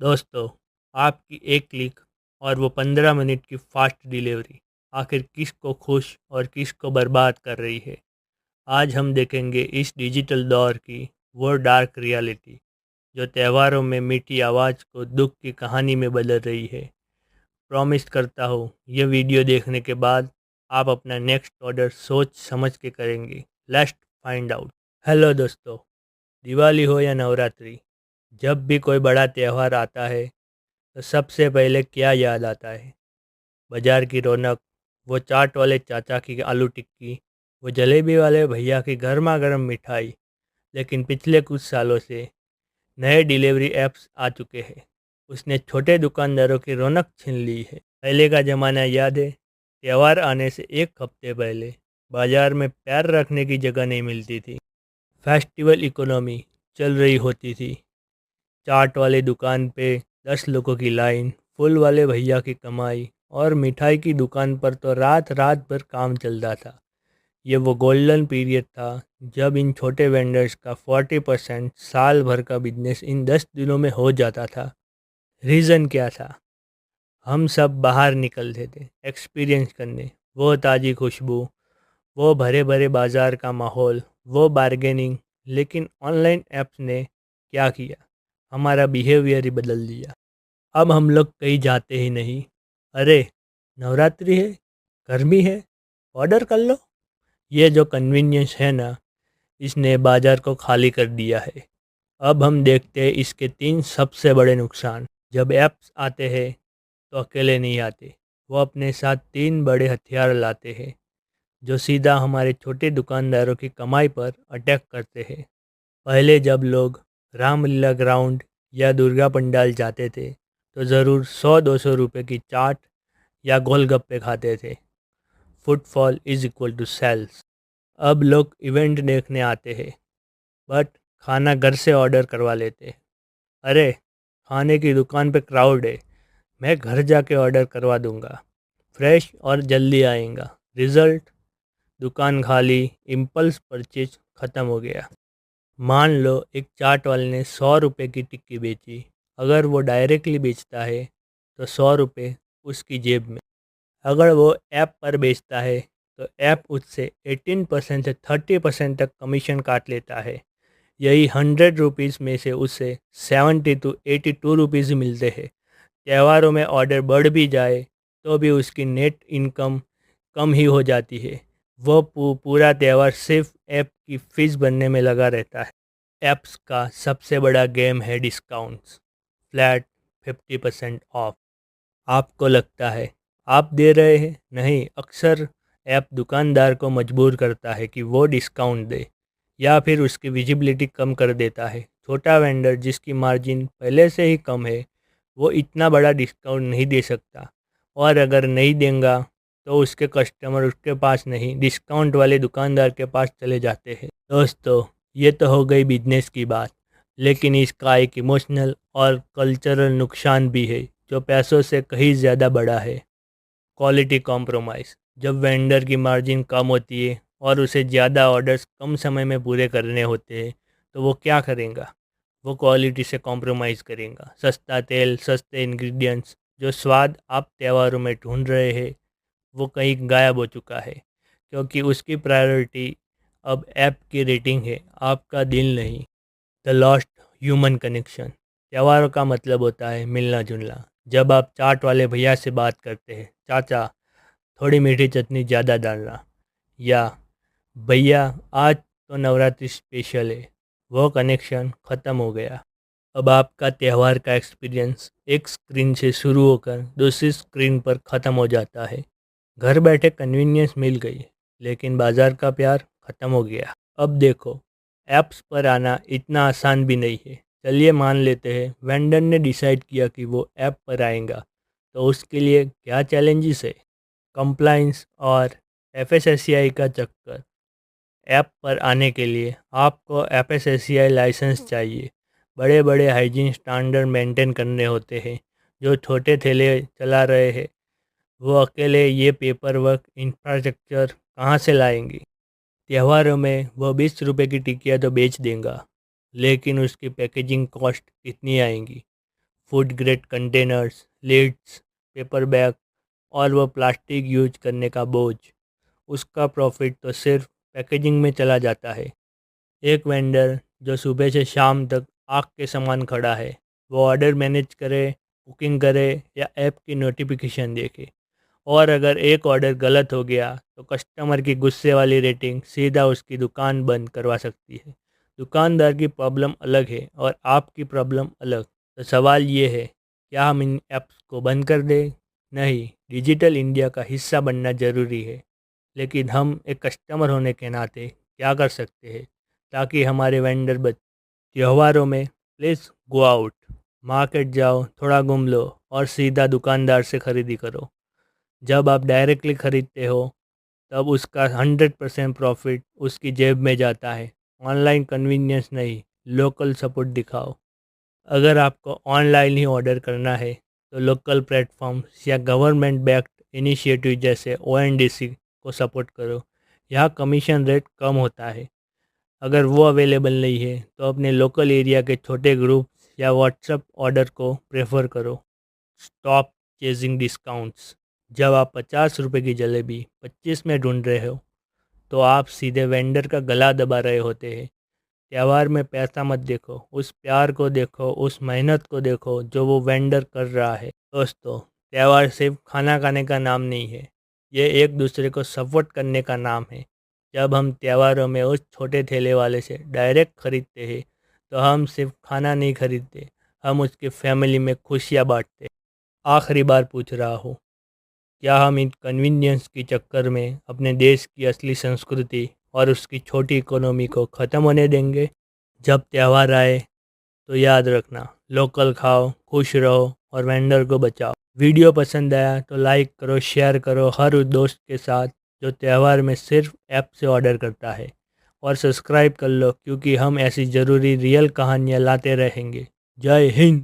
दोस्तों, आपकी एक क्लिक और वो 15 मिनट की फास्ट डिलीवरी आखिर किसको खुश और किसको बर्बाद कर रही है। आज हम देखेंगे इस डिजिटल दौर की वो डार्क रियलिटी जो त्योहारों में मीठी आवाज़ को दुख की कहानी में बदल रही है। प्रॉमिस करता हूँ ये वीडियो देखने के बाद आप अपना नेक्स्ट ऑर्डर सोच समझ के करेंगे। Let's find out. हेलो दोस्तों, दिवाली हो या नवरात्रि, जब भी कोई बड़ा त्यौहार आता है तो सबसे पहले क्या याद आता है? बाजार की रौनक, वो चाट वाले चाचा की आलू टिक्की, वो जलेबी वाले भैया की गर्मा गर्म मिठाई। लेकिन पिछले कुछ सालों से नए डिलीवरी ऐप्स आ चुके हैं। उसने छोटे दुकानदारों की रौनक छीन ली है। पहले का ज़माना याद है? त्यौहार आने से एक हफ्ते पहले बाजार में पैर रखने की जगह नहीं मिलती थी। फेस्टिवल इकोनॉमी चल रही होती थी। चाट वाली दुकान पे 10 लोगों की लाइन, फूल वाले भैया की कमाई और मिठाई की दुकान पर तो रात रात भर काम चलता था। ये वो गोल्डन पीरियड था जब इन छोटे वेंडर्स का 40% साल भर का बिजनेस इन 10 दिनों में हो जाता था। रीज़न क्या था? हम सब बाहर निकलते थे एक्सपीरियंस करने। वो ताज़ी खुशबू, वो भरे भरे बाज़ार का माहौल, वो बार्गेनिंग। लेकिन ऑनलाइन ऐप्स ने क्या किया? हमारा बिहेवियर ही बदल दिया। अब हम लोग कहीं जाते ही नहीं। अरे, नवरात्रि है, गर्मी है, ऑर्डर कर लो। ये जो कन्वीनियंस है ना, इसने बाज़ार को खाली कर दिया है। अब हम देखते हैं इसके 3 सबसे बड़े नुकसान। जब ऐप्स आते हैं तो अकेले नहीं आते, वो अपने साथ 3 बड़े हथियार लाते हैं जो सीधा हमारे छोटे दुकानदारों की कमाई पर अटैक करते हैं। पहले जब लोग रामलीला ग्राउंड या दुर्गा पंडाल जाते थे तो ज़रूर 100-200 रुपये की चाट या गोलगप्पे खाते थे। Footfall is equal to sales. अब लोग इवेंट देखने आते हैं बट खाना घर से ऑर्डर करवा लेते हैं। अरे, खाने की दुकान पे क्राउड है, मैं घर जाके ऑर्डर करवा दूंगा, फ्रेश और जल्दी आएगा। रिज़ल्ट, दुकान खाली, इम्पल्स परचेज ख़त्म हो गया। मान लो एक चाट वाले ने 100 रुपये की टिक्की बेची। अगर वो डायरेक्टली बेचता है तो 100 रुपये उसकी जेब में। अगर वो ऐप पर बेचता है तो ऐप उससे 18% से 30% तक कमीशन काट लेता है। यही 100 रुपीज़ में से उसे 70 to 82 रुपीज़ ही मिलते हैं। त्योहारों में ऑर्डर बढ़ भी जाए तो भी उसकी नेट इनकम कम ही हो जाती है। वो पूरा त्यौहार सिर्फ ऐप की फीस भरने में लगा रहता है। ऐप्स का सबसे बड़ा गेम है डिस्काउंट्स। Flat 50% of. आपको लगता है आप दे रहे हैं? नहीं, अक्सर ऐप दुकानदार को मजबूर करता है कि वो डिस्काउंट दे या फिर उसकी विजिबिलिटी कम कर देता है। छोटा वेंडर जिसकी मार्जिन पहले से ही कम है वो इतना बड़ा डिस्काउंट नहीं दे सकता, और अगर नहीं देगा तो उसके कस्टमर उसके पास नहीं, डिस्काउंट वाले दुकानदार के पास चले जाते हैं। दोस्तों, ये तो हो गई बिजनेस की बात, लेकिन इसका एक इमोशनल और कल्चरल नुकसान भी है जो पैसों से कहीं ज़्यादा बड़ा है। Quality compromise. जब वेंडर की मार्जिन कम होती है और उसे ज़्यादा ऑर्डर्स कम समय में पूरे करने होते हैं तो वो क्या करेगा? वो क्वालिटी से कॉम्प्रोमाइज़ करेगा। सस्ता तेल, सस्ते इंग्रेडिएंट्स, जो स्वाद आप त्योहारों में ढूंढ रहे हैं वो कहीं गायब हो चुका है, क्योंकि उसकी प्रायोरिटी अब ऐप की रेटिंग है, आपका दिल नहीं। The lost human connection. त्योहारों का मतलब होता है मिलना जुलना। जब आप चाट वाले भैया से बात करते हैं, चाचा थोड़ी मीठी चटनी ज़्यादा डालना, या भैया आज तो नवरात्रि स्पेशल है, वो कनेक्शन ख़त्म हो गया। अब आपका त्यौहार का एक्सपीरियंस एक स्क्रीन से शुरू होकर दूसरी स्क्रीन पर ख़त्म हो जाता है। घर बैठे कन्वीनियंस मिल गई, लेकिन बाजार का प्यार ख़त्म हो गया। अब देखो, ऐप्स पर आना इतना आसान भी नहीं है। चलिए मान लेते हैं वेंडर ने डिसाइड किया कि वो ऐप पर आएगा, तो उसके लिए क्या चैलेंजेस है? कंप्लाइंस और एफएसएससीआई का चक्कर। ऐप पर आने के लिए आपको एफएसएससीआई लाइसेंस चाहिए। बड़े बड़े हाइजीन स्टैंडर्ड मेंटेन करने होते हैं। जो छोटे ठेले चला रहे हैं वो अकेले ये पेपर वर्क इंफ्रास्ट्रक्चर कहाँ से लाएंगे? त्योहारों में वो 20 रुपये की टिकिया तो बेच देगा, लेकिन उसकी पैकेजिंग कॉस्ट कितनी आएंगी? Food grade containers, lids, paper bag और वो प्लास्टिक यूज करने का बोझ, उसका प्रॉफिट तो सिर्फ पैकेजिंग में चला जाता है। एक वेंडर जो सुबह से शाम तक आग के समान खड़ा है, वो ऑर्डर मैनेज करे, कुकिंग करे या ऐप की नोटिफिकेशन देखे, और अगर एक ऑर्डर गलत हो गया तो कस्टमर की गुस्से वाली रेटिंग सीधा उसकी दुकान बंद करवा सकती है। दुकानदार की प्रॉब्लम अलग है और आपकी प्रॉब्लम अलग। तो सवाल ये है, क्या हम इन ऐप्स को बंद कर दें? नहीं, डिजिटल इंडिया का हिस्सा बनना ज़रूरी है, लेकिन हम एक कस्टमर होने के नाते क्या कर सकते हैं ताकि हमारे वेंडर बच। त्योहारों में प्लीज़ गो आउट, मार्केट जाओ, थोड़ा घूम लो और सीधा दुकानदार से खरीदी करो। जब आप डायरेक्टली खरीदते हो तब उसका 100% प्रॉफिट उसकी जेब में जाता है। ऑनलाइन कन्वीनियंस नहीं, लोकल सपोर्ट दिखाओ। अगर आपको ऑनलाइन ही ऑर्डर करना है तो लोकल प्लेटफॉर्म्स या गवर्नमेंट बैक्ड इनिशिएटिव जैसे ओएनडीसी को सपोर्ट करो। यहाँ कमीशन रेट कम होता है। अगर वो अवेलेबल नहीं है तो अपने लोकल एरिया के छोटे ग्रुप या व्हाट्सएप ऑर्डर को प्रेफर करो। Stop chasing discounts. जब आप 50 रुपये की जलेबी 25 में ढूंढ रहे हो तो आप सीधे वेंडर का गला दबा रहे होते हैं। त्योहार में पैसा मत देखो, उस प्यार को देखो, उस मेहनत को देखो जो वो वेंडर कर रहा है। दोस्तों, त्योहार सिर्फ खाना खाने का नाम नहीं है, ये एक दूसरे को सपोर्ट करने का नाम है। जब हम त्योहारों में उस छोटे ठेले वाले से डायरेक्ट खरीदते हैं तो हम सिर्फ खाना नहीं खरीदते, हम उसकी फैमिली में खुशियाँ बांटते। आखिरी बार पूछ रहा हूँ, क्या हम इन कन्वीनियंस के चक्कर में अपने देश की असली संस्कृति और उसकी छोटी इकोनॉमी को ख़त्म होने देंगे? जब त्यौहार आए तो याद रखना, लोकल खाओ, खुश रहो और वेंडर को बचाओ। वीडियो पसंद आया तो लाइक करो, शेयर करो हर उस दोस्त के साथ जो त्यौहार में सिर्फ ऐप से ऑर्डर करता है, और सब्सक्राइब कर लो क्योंकि हम ऐसी ज़रूरी रियल कहानियाँ लाते रहेंगे। जय हिंद।